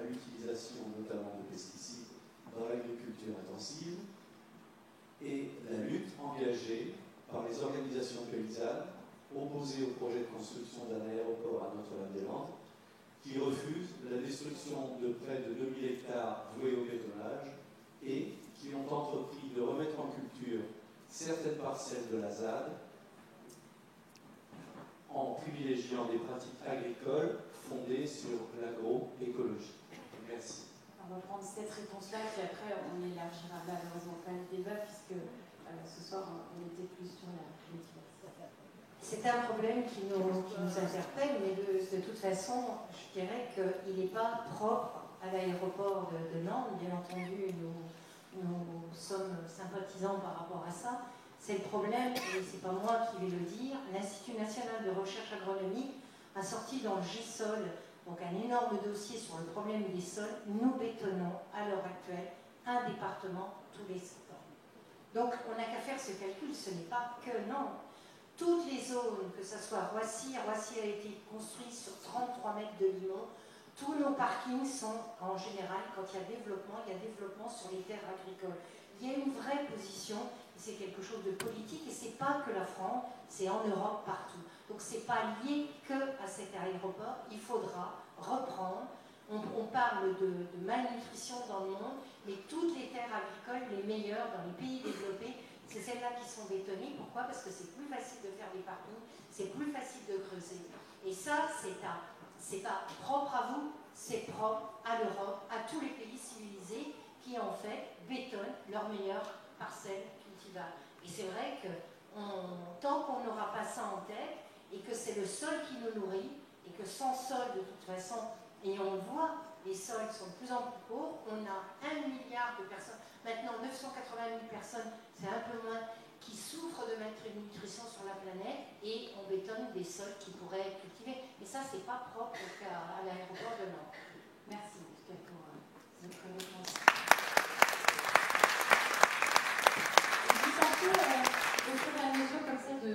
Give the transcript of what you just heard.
l'utilisation notamment de pesticides dans l'agriculture intensive et la lutte engagée par les organisations paysannes opposées au projet de construction d'un aéroport à Notre-Dame-des-Landes qui refusent la destruction de près de 2000 hectares voués au bétonnage et qui ont entrepris de remettre en culture certaines parcelles de la ZAD en privilégiant des pratiques agricoles fondées sur l'agroécologie. Merci. On va prendre cette réponse-là, puis après on élargira malheureusement pas le débat, puisque ce soir on était plus sur la biodiversité. C'est un problème qui nous interpelle, mais de toute façon, je dirais qu'il n'est pas propre à l'aéroport de Nantes. Bien entendu, nous sommes sympathisants par rapport à ça. C'est le problème, et ce n'est pas moi qui vais le dire, l'Institut national de recherche agronomique a sorti dans le GISOL donc un énorme dossier sur le problème des sols. Nous bétonnons à l'heure actuelle un département tous les 7 ans. Donc on n'a qu'à faire ce calcul, ce n'est pas que Nantes. Toutes les zones, que ce soit Roissy a été construit sur 33 mètres de limon. Tous nos parkings sont, en général, quand il y a développement sur les terres agricoles. Il y a une vraie position, c'est quelque chose de politique, et c'est pas que la France, c'est en Europe partout. Donc c'est pas lié que à cet aéroport, il faudra reprendre. On parle de malnutrition dans le monde, mais toutes les terres agricoles, les meilleures dans les pays développés, c'est celles-là qui sont bétonnées. Pourquoi? Parce que c'est plus facile de faire des parkings, c'est plus facile de creuser. Et ça, c'est pas propre à vous, c'est propre à l'Europe, à tous les pays civilisés qui, en fait, bétonnent leurs meilleures parcelles cultivables. Et c'est vrai que tant qu'on n'aura pas ça en tête, et que c'est le sol qui nous nourrit, et que sans sol, de toute façon, et on voit, les sols sont de plus en plus pauvres, on a 1 milliard de personnes, maintenant 980 000 personnes, c'est un peu moins, qui souffrent de malnutrition sur la planète, et on bétonne des sols qui pourraient être cultivés. Et ça, c'est pas propre à l'aéroport de Nantes. Merci en tout cas pour votre réponse. Au fur et à mesure comme ça de